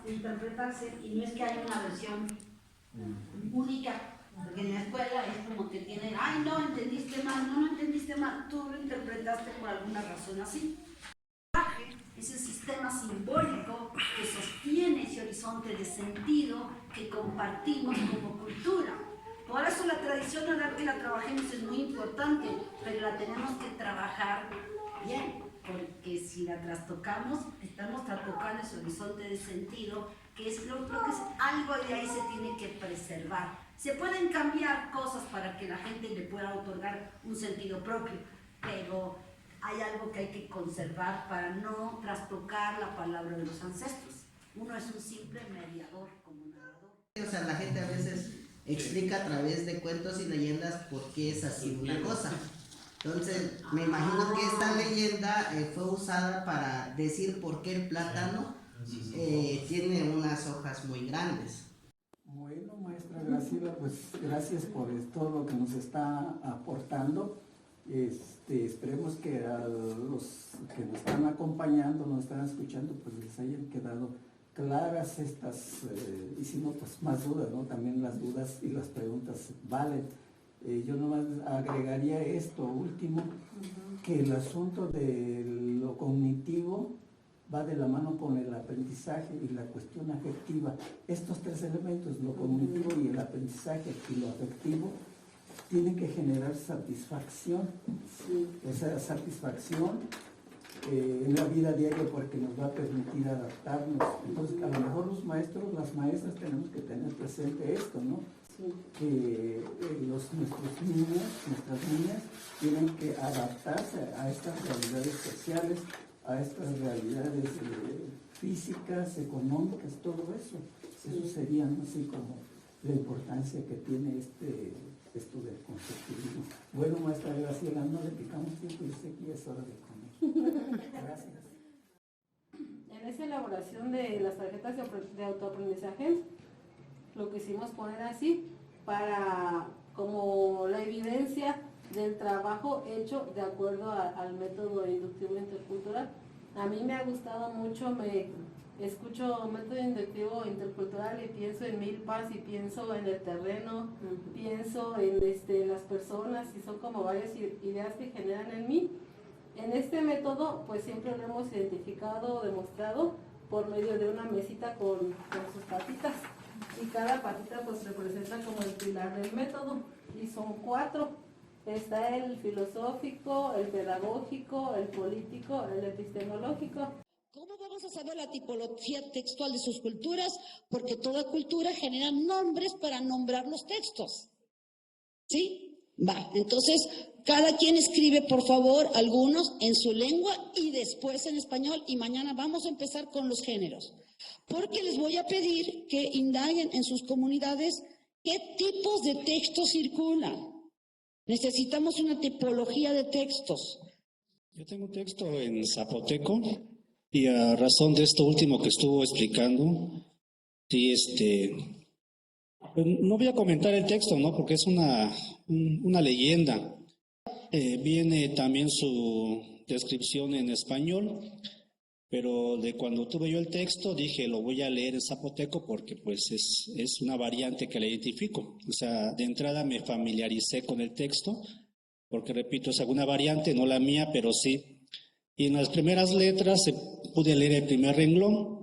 interpretarse, y no es que haya una versión única, porque en la escuela es como que tienen, ay, no, entendiste mal, no entendiste mal, tú lo interpretaste por alguna razón así. Ese sistema simbólico que sostiene ese horizonte de sentido que compartimos como cultura. Por eso la tradición oral que la trabajemos es muy importante, pero la tenemos que trabajar bien, porque si la trastocamos, estamos trastocando ese horizonte de sentido, que es lo que es algo de ahí se tiene que preservar. Se pueden cambiar cosas para que la gente le pueda otorgar un sentido propio, pero hay algo que hay que conservar para no trastocar la palabra de los ancestros. Uno es un simple mediador, como narrador. O sea, la gente a veces explica a través de cuentos y leyendas por qué es así una cosa. Entonces, me imagino que esta leyenda fue usada para decir por qué el plátano tiene unas hojas muy grandes. Bueno, maestra Graciela, pues gracias por todo lo que nos está aportando. Esperemos que a los que nos están acompañando, nos están escuchando, pues les hayan quedado claras estas, y si no, pues más dudas, ¿no? También las dudas y las preguntas valen. Yo nomás agregaría esto último, que el asunto de lo cognitivo va de la mano con el aprendizaje y la cuestión afectiva. Estos tres elementos, lo cognitivo y el aprendizaje y lo afectivo, tienen que generar satisfacción. Sí. Esa satisfacción en la vida diaria, porque nos va a permitir adaptarnos. Entonces, a lo mejor los maestros, las maestras tenemos que tener presente esto, ¿no? Sí. Que nuestros niños, nuestras niñas, tienen que adaptarse a estas realidades sociales, a estas realidades físicas, económicas, todo eso. Eso sería así como la importancia que tiene esto del constructivismo. Bueno, maestra Graciela, no le picamos tiempo, yo sé que ya es hora de comer. Gracias. En esa elaboración de las tarjetas de autoaprendizaje, lo quisimos poner así para como la evidencia del trabajo hecho de acuerdo al método inductivo intercultural. A mí me ha gustado mucho, escucho método inductivo intercultural y pienso en milpas y pienso en el terreno, pienso en las personas, y son como varias ideas que generan en mí. En este método pues siempre lo hemos identificado, demostrado por medio de una mesita con sus patitas, y cada patita pues representa como el pilar del método, y son 4. Está el filosófico, el pedagógico, el político, el epistemológico. ¿Cómo vamos a saber la tipología textual de sus culturas? Porque toda cultura genera nombres para nombrar los textos. ¿Sí? Va, entonces cada quien escribe, por favor, algunos en su lengua y después en español, y mañana vamos a empezar con los géneros. Porque les voy a pedir que indaguen en sus comunidades qué tipos de textos circulan. Necesitamos una tipología de textos. Yo tengo un texto en zapoteco, y a razón de esto último que estuvo explicando, sí, pues no voy a comentar el texto, ¿no? Porque es una leyenda. Viene también su descripción en español, pero de cuando tuve yo el texto dije, lo voy a leer en zapoteco porque pues es una variante que le identifico. O sea, de entrada me familiaricé con el texto, porque repito, es alguna variante, no la mía, pero sí. Y en las primeras letras pude leer el primer renglón.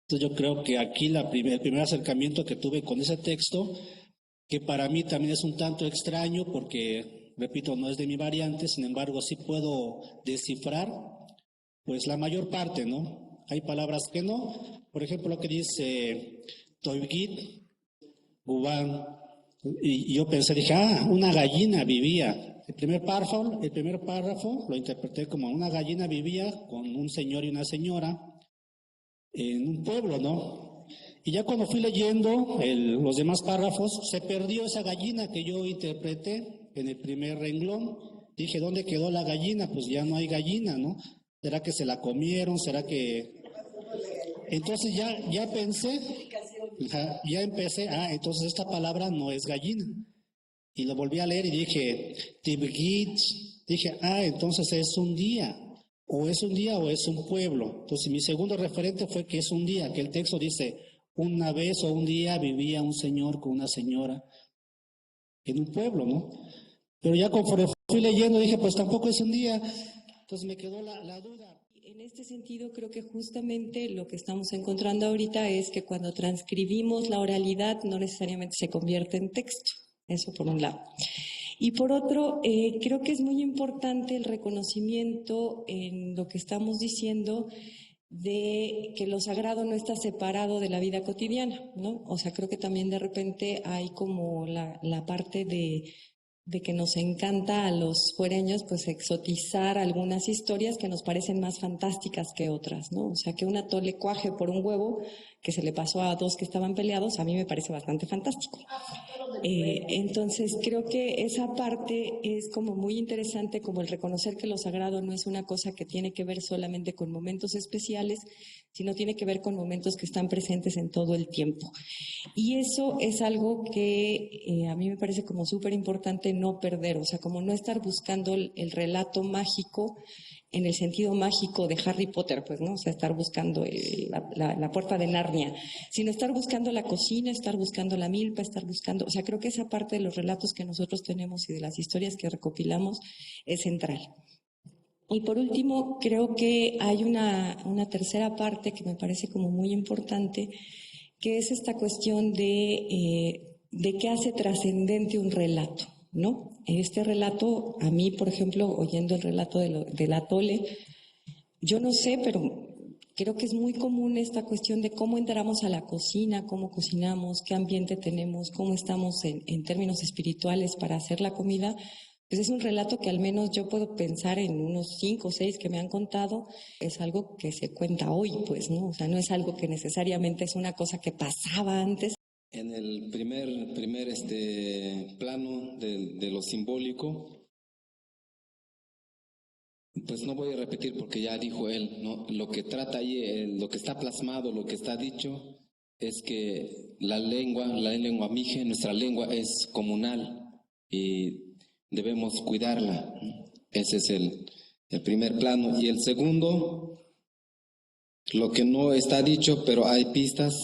Entonces yo creo que aquí el primer acercamiento que tuve con ese texto, que para mí también es un tanto extraño porque, repito, no es de mi variante, sin embargo sí puedo descifrar pues la mayor parte, ¿no? Hay palabras que no. Por ejemplo, lo que dice Toigit, Gubán, y yo pensé, dije, una gallina vivía. El primer párrafo lo interpreté como una gallina vivía con un señor y una señora en un pueblo, ¿no? Y ya cuando fui leyendo los demás párrafos, se perdió esa gallina que yo interpreté en el primer renglón. Dije, ¿dónde quedó la gallina? Pues ya no hay gallina, ¿no? ¿Será que se la comieron? ¿Será que...? Entonces ya pensé, ya empecé, entonces esta palabra no es gallina. Y lo volví a leer y dije, Tibgit, dije, entonces es un día. o es un día o es un pueblo. Entonces mi segundo referente fue que es un día, que el texto dice, una vez o un día vivía un señor con una señora en un pueblo, ¿no? Pero ya conforme fui leyendo dije, pues tampoco es un día, entonces me quedó la duda. En este sentido, creo que justamente lo que estamos encontrando ahorita es que cuando transcribimos la oralidad no necesariamente se convierte en texto, eso por un lado. Y por otro, creo que es muy importante el reconocimiento en lo que estamos diciendo de que lo sagrado no está separado de la vida cotidiana, ¿no? O sea, creo que también de repente hay como la parte de que nos encanta a los fuereños pues exotizar algunas historias que nos parecen más fantásticas que otras, ¿no? O sea, que un atole cuaje por un huevo que se le pasó a dos que estaban peleados, a mí me parece bastante fantástico. Entonces, creo que esa parte es como muy interesante, como el reconocer que lo sagrado no es una cosa que tiene que ver solamente con momentos especiales, sino tiene que ver con momentos que están presentes en todo el tiempo. Y eso es algo que a mí me parece como súper importante no perder, o sea, como no estar buscando el relato mágico en el sentido mágico de Harry Potter, pues, ¿no? O sea, estar buscando la puerta de Narnia, sino estar buscando la cocina, estar buscando la milpa, estar buscando, o sea, creo que esa parte de los relatos que nosotros tenemos y de las historias que recopilamos es central. Y por último, creo que hay una tercera parte que me parece como muy importante, que es esta cuestión de qué hace trascendente un relato, ¿no? Este relato, a mí, por ejemplo, oyendo el relato del atole, yo no sé, pero creo que es muy común esta cuestión de cómo entramos a la cocina, cómo cocinamos, qué ambiente tenemos, cómo estamos en términos espirituales para hacer la comida. Pues es un relato que al menos yo puedo pensar en unos 5 o 6 que me han contado, es algo que se cuenta hoy, pues, ¿no? O sea, no es algo que necesariamente es una cosa que pasaba antes. En el primer plano de lo simbólico, pues no voy a repetir porque ya dijo él, ¿no? Lo que trata ahí, lo que está plasmado, lo que está dicho, es que la lengua mije, nuestra lengua es comunal y debemos cuidarla. Ese es el primer plano. Y el segundo, lo que no está dicho, pero hay pistas.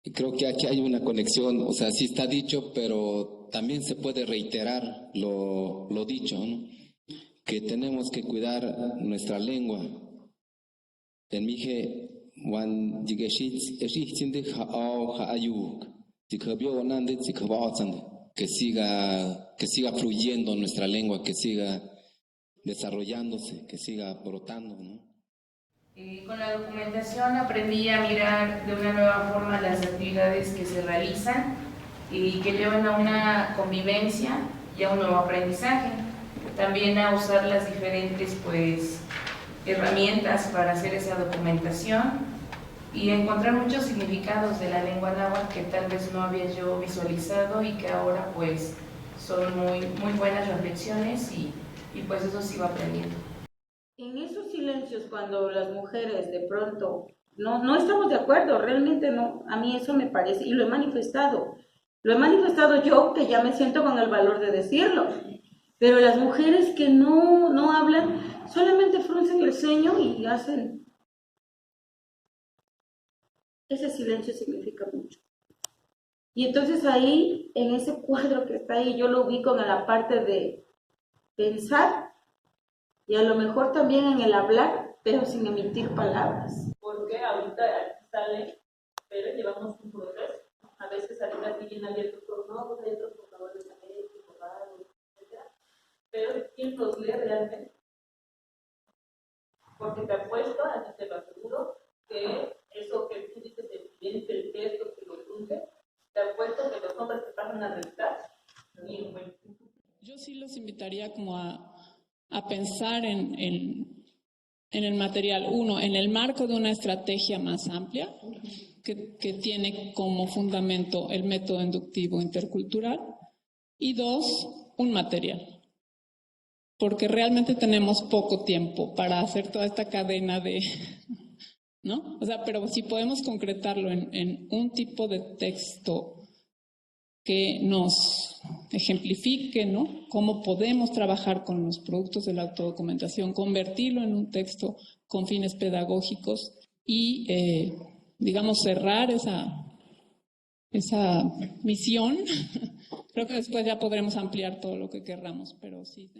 Y creo que aquí hay una conexión, o sea, sí está dicho, pero también se puede reiterar lo dicho, ¿no? Que tenemos que cuidar nuestra lengua. En mije, wan yigeshit que siga fluyendo nuestra lengua, que siga desarrollándose, que siga brotando, ¿no? Con la documentación aprendí a mirar de una nueva forma las actividades que se realizan y que llevan a una convivencia y a un nuevo aprendizaje. También a usar las diferentes herramientas para hacer esa documentación y encontrar muchos significados de la lengua náhuatl que tal vez no había yo visualizado y que ahora pues son muy, muy buenas reflexiones y pues eso sigo aprendiendo. En esos silencios, cuando las mujeres de pronto no estamos de acuerdo, realmente no, a mí eso me parece, y lo he manifestado yo, que ya me siento con el valor de decirlo, pero las mujeres que no hablan, solamente fruncen el ceño y hacen, ese silencio significa mucho. Y entonces ahí, en ese cuadro que está ahí, yo lo ubico en la parte de pensar, y a lo mejor también en el hablar, pero sin emitir palabras. Porque ahorita sale, pero llevamos un proceso. A veces ahorita aquí bien abiertos por no, hay otros portadores de México, etc. Pero ¿quién los lee realmente? Porque te apuesto, así te lo aseguro, que eso que tú dices, evidente, el texto que lo cumple, te apuesto que los hombres que pasan a revisar, ni bueno. Yo sí los invitaría como a pensar en el material. Uno, en el marco de una estrategia más amplia que tiene como fundamento el método inductivo intercultural. Y dos, un material. Porque realmente tenemos poco tiempo para hacer toda esta cadena de... ¿no? O sea, pero si podemos concretarlo en un tipo de texto que nos ejemplifique, ¿no?, cómo podemos trabajar con los productos de la autodocumentación, convertirlo en un texto con fines pedagógicos y, digamos, cerrar esa misión. Creo que después ya podremos ampliar todo lo que querramos, pero sí.